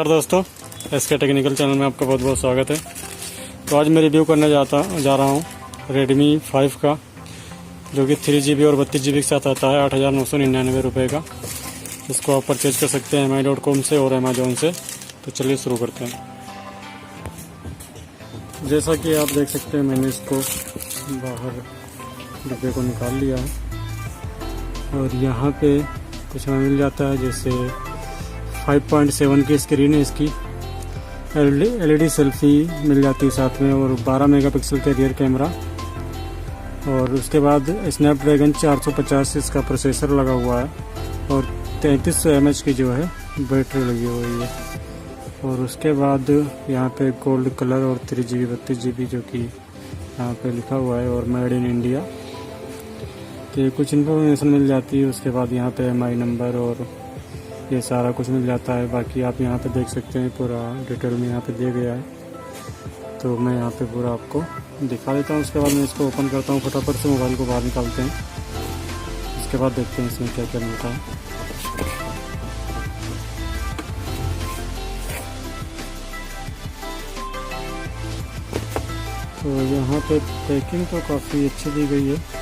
नमस्कार दोस्तों, SK technical channel में आपका बहुत बहुत स्वागत है। तो आज मैं रिव्यू करने जा रहा हूँ Redmi 5 का, जो कि 3GB और 32GB के साथ आता है 8,999 रुपये का। इसको आप परचेज कर सकते हैं mi.com से और अमेजोन से। तो चलिए शुरू करते हैं। जैसा कि आप देख सकते हैं, मैंने इसको बाहर डिब्बे को निकाल लिया है और यहाँ पे कुछ हमें मिल जाता है, जैसे 5.7 की स्क्रीन है इसकी, LED सेल्फी मिल जाती है साथ में, और 12 मेगापिक्सल का रियर कैमरा, और उसके बाद स्नैपड्रैगन 450 इसका प्रोसेसर लगा हुआ है, और 3300 mAh की जो है बैटरी लगी हुई है। और उसके बाद यहाँ पे गोल्ड कलर और 3GB 32GB जो कि यहाँ पे लिखा हुआ है, और मेड इन इंडिया के कुछ इन्फॉर्मेशन मिल जाती है। उसके बाद यहाँ पे MI नंबर और ये सारा कुछ मिल जाता है। बाकी आप यहाँ पे देख सकते हैं, पूरा डिटेल में यहाँ पे दिया गया है। तो मैं यहाँ पे पूरा आपको दिखा देता हूँ। उसके बाद मैं इसको ओपन करता हूँ, फटाफट से मोबाइल को बाहर निकालते हैं। उसके बाद देखते हैं इसमें क्या क्या मिलता है। तो यहाँ पे पैकिंग तो काफ़ी अच्छी दी गई है।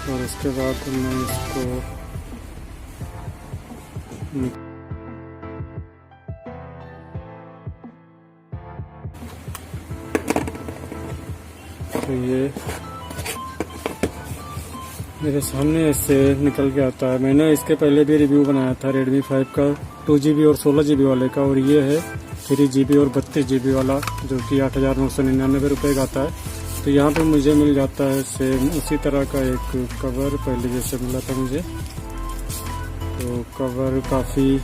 और उसके बाद मैं इसको तो ये मेरे सामने ऐसे निकल के आता है। मैंने इसके पहले भी रिव्यू बनाया था Redmi 5 का 2GB और 16GB वाले का, और ये है 3GB और 32GB वाला, जो कि 8,999 रुपये का आता है। तो यहाँ पे मुझे मिल जाता है सेम उसी तरह का एक कवर, पहले जैसे मिला था मुझे। तो कवर काफ़ी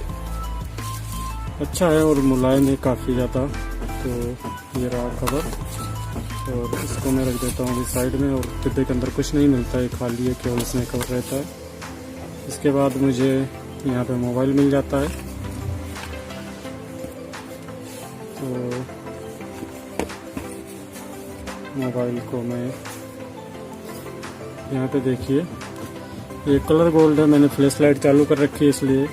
अच्छा है और मुलायम है काफ़ी ज़्यादा। तो ये रहा कवर, और इसको मैं रख देता हूँ अभी साइड में। और डिब्बे के अंदर कुछ नहीं मिलता है, खाली है, केवल इसमें कवर रहता है। इसके बाद मुझे यहाँ पे मोबाइल मिल जाता है। तो मोबाइल को मैं यहाँ पे देखिए, ये कलर गोल्ड है। मैंने फ्लैश लाइट चालू कर रखी है, इसलिए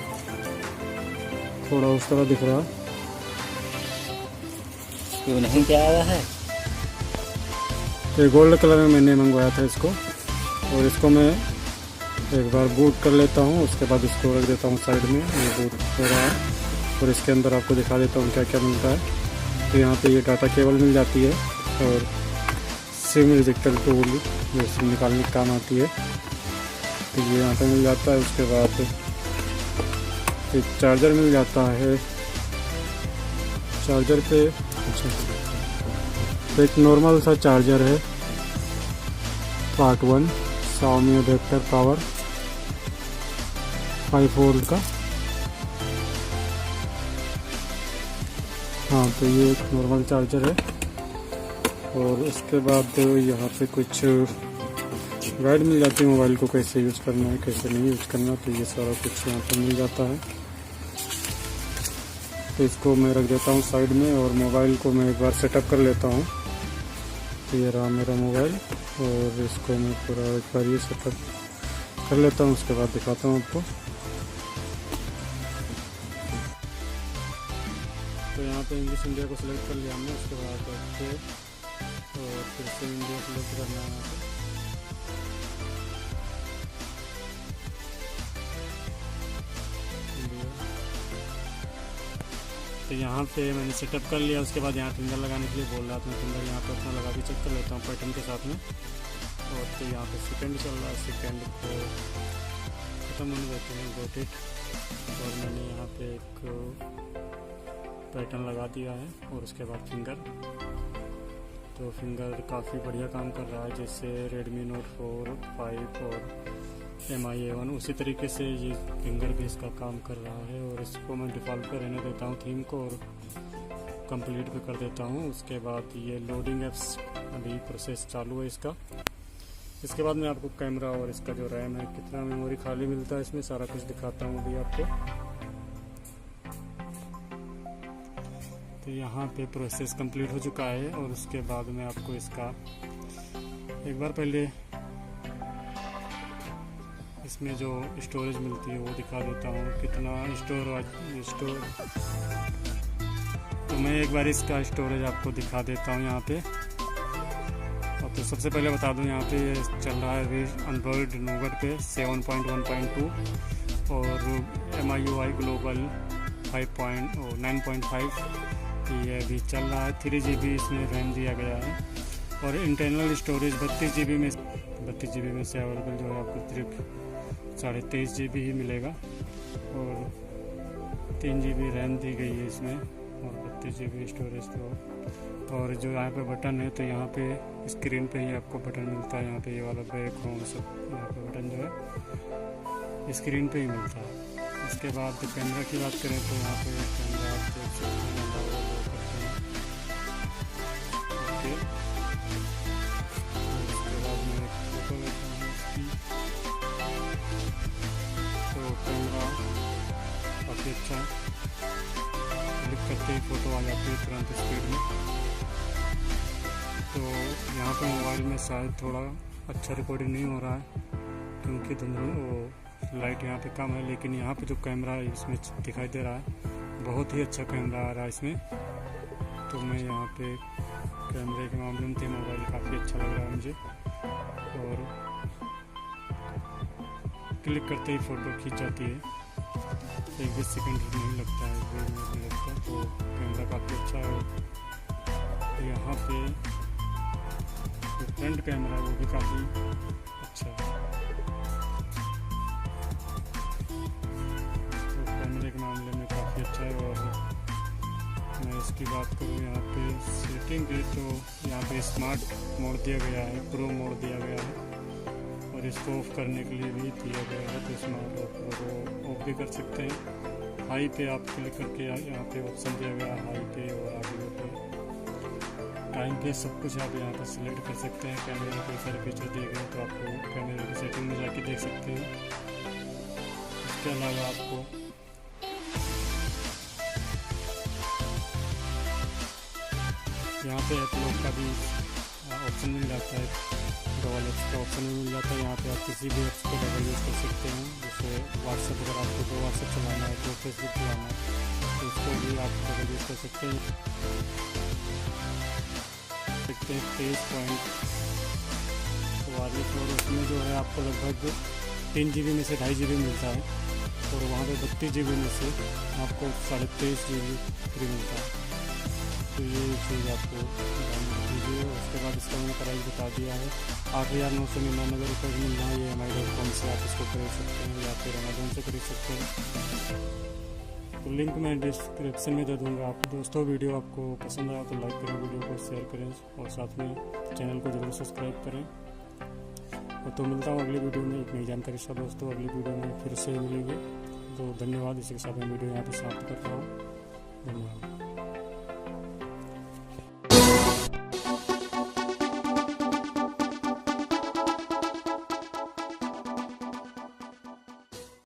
थोड़ा उस तरह दिख रहा। क्यों नहीं क्या आया है? तो गोल्ड कलर में मैंने मंगवाया था इसको, और इसको मैं एक बार बूट कर लेता हूँ। उसके बाद इसको रख देता हूँ साइड में। ये बूट हो रहा है, और इसके अंदर आपको दिखा देता हूँ क्या क्या मिलता है। तो यहाँ पे ये डाटा केबल मिल जाती है, और सिम रिजेक्टर टूल जो सिम निकालने के काम आती है, तो ये यहाँ पे मिल जाता है। उसके बाद एक चार्जर मिल जाता है। चार्जर पे अच्छा, तो एक नॉर्मल सा चार्जर है part 1 Xiaomi adapter power 5 volt का। हाँ, तो ये एक नॉर्मल चार्जर है। और उसके बाद यहाँ पे कुछ गाइड मिल जाती है मोबाइल को कैसे यूज़ करना है, कैसे नहीं यूज़ करना। तो ये सारा कुछ यहाँ पे मिल जाता है। तो इसको मैं रख देता हूँ साइड में, और मोबाइल को मैं एक बार सेटअप कर लेता हूँ। तो ये रहा मेरा मोबाइल, और इसको मैं पूरा एक बार ये सेटअप कर लेता हूँ। उसके बाद दिखाता हूँ आपको। तो यहाँ पे इंग्लिश इंडिया को सिलेक्ट कर लिया हमने। उसके बाद ओके, और फिर से इंडिया सिलेक्ट करना है। तो यहाँ पे मैंने सेटअप कर लिया। उसके बाद यहाँ फिंगर लगाने के लिए बोल रहा था, मैं फिंगर यहाँ पे अपना लगा के चेक कर लेता हूँ पैटर्न के साथ में। और तो यहाँ पे सेकंड चल रहा है, सेकंड को खत्म होने देते हैं, गोट इट। और मैंने यहाँ पे एक पैटर्न लगा दिया है, और उसके बाद फिंगर। तो फिंगर काफ़ी बढ़िया काम कर रहा है, जैसे Redmi Note 4, 5 और MI A1 उसी तरीके से ये फिंगर भी इसका काम कर रहा है। और इसको मैं डिफ़ॉल्ट पे रहने देता हूँ थीम को, और कंप्लीट पे कर देता हूँ। उसके बाद ये लोडिंग एप्स अभी प्रोसेस चालू है इसका। इसके बाद मैं आपको कैमरा और इसका जो रैम है, कितना मेमोरी खाली मिलता है इसमें, सारा कुछ दिखाता हूँ अभी आपको। तो यहाँ पे प्रोसेस कंप्लीट हो चुका है। और उसके बाद मैं आपको इसका एक बार पहले इसमें जो स्टोरेज मिलती है वो दिखा देता हूँ कितना स्टोर। तो मैं एक बार इसका स्टोरेज आपको दिखा देता हूँ यहाँ पे। और तो सबसे पहले बता दूँ यहाँ पे चल रहा है अभी एंड्रॉयड नोगट पे 7.1.2 और MIUI ग्लोबल 9.5 ये अभी चल रहा है। 3 GB इसमें रैम दिया गया है और इंटरनल स्टोरेज 32 GB में से अवेलेबल जो है आपको सिर्फ 23.5 GB ही मिलेगा और 3 GB रैम दी गई है इसमें और 32 GB स्टोरेज। तो और जो यहाँ पे बटन है तो यहाँ पे स्क्रीन पे ही आपको बटन मिलता है। यहाँ पे ये वाला बैक होम सब यहाँ पे बटन जो है स्क्रीन पे ही मिलता है। इसके बाद कैमरा की बात करें तो यहाँ पे कैमरा आप देख सकते हैं। ओके, इसके बाद मैं एक फ़ोटो लेता हूँ इसकी। तो कैमरा काफ़ी अच्छा है, क्लिक करते ही फ़ोटो आ जाती है तुरंत स्पीड में। तो यहाँ पे मोबाइल में शायद थोड़ा अच्छा रिकॉर्डिंग नहीं हो रहा है क्योंकि लाइट यहाँ पे कम है, लेकिन यहाँ पे जो कैमरा है इसमें दिखाई दे रहा है बहुत ही अच्छा कैमरा आ रहा है इसमें। तो मैं यहाँ पे कैमरे के मामले में मोबाइल काफ़ी अच्छा लग रहा है मुझे और क्लिक करते ही फ़ोटो खींच जाती है, 1-2 सेकंड नहीं लगता है, 1 मिनट नहीं लगता। तो कैमरा काफ़ी अच्छा है। यहाँ पे जो फ्रंट कैमरा है वो भी काफ़ी अच्छा है। के मामले में काफ़ी अच्छा है। और मैं इसकी बात करूँ यहाँ पे सेटिंग की तो यहाँ पे स्मार्ट मोड दिया गया है, प्रो मोड दिया गया है और इसको ऑफ करने के लिए भी दिया गया है। तो स्मार्ट और प्रो ऑफ भी कर सकते हैं। हाई पे आप क्लिक करके यहाँ पे ऑप्शन दिया गया है हाई पे और आगे पे टाइम पे सब कुछ आप यहाँ पर सिलेक्ट कर सकते हैं। कैमरे में कई सारे फीचर दिए गए तो आपको कैमरे की सेटिंग में जाके देख सकते हैं। इसके अलावा आपको यहाँ पे ऐप लोग का भी ऑप्शन मिल जाता है, डबल एप्स का ऑप्शन भी मिल जाता है। यहाँ पे आप किसी भी एप्स को डबल यूज़ कर सकते हैं। जैसे व्हाट्सएप, अगर आपको तो व्हाट्सएप चलाना है तो फेसबुक चलाना है तो उसको भी आप डबल यूज़ कर सकते हैं। 23.44 और उसमें जो है आपको लगभग 3 GB में से 2.5 GB मिलता है और वहाँ पे 32 GB में से आपको 23.5 GB फ्री मिलता है। तो ये चीज़ आपको डाउनलोड कीजिए। उसके बाद इसका मैंने प्राइस बता दिया है 8,999 रुपये मिल रहा है। ये mi.com से आप इसको खरीद सकते हैं या फिर अमेजोन से खरीद सकते हैं। तो लिंक मैं डिस्क्रिप्शन में दे दूँगा। आप दोस्तों वीडियो आपको पसंद आया तो लाइक करें, वीडियो को शेयर करें और साथ में चैनल को ज़रूर सब्सक्राइब करें। और तो मिलता हूँ अगली वीडियो में एक नई जानकारी के साथ। दोस्तों अगली वीडियो में फिर से मिलेंगे। तो धन्यवाद। इसी के साथ मैं वीडियो यहाँ पर समाप्त कर रहा हूँ। धन्यवाद।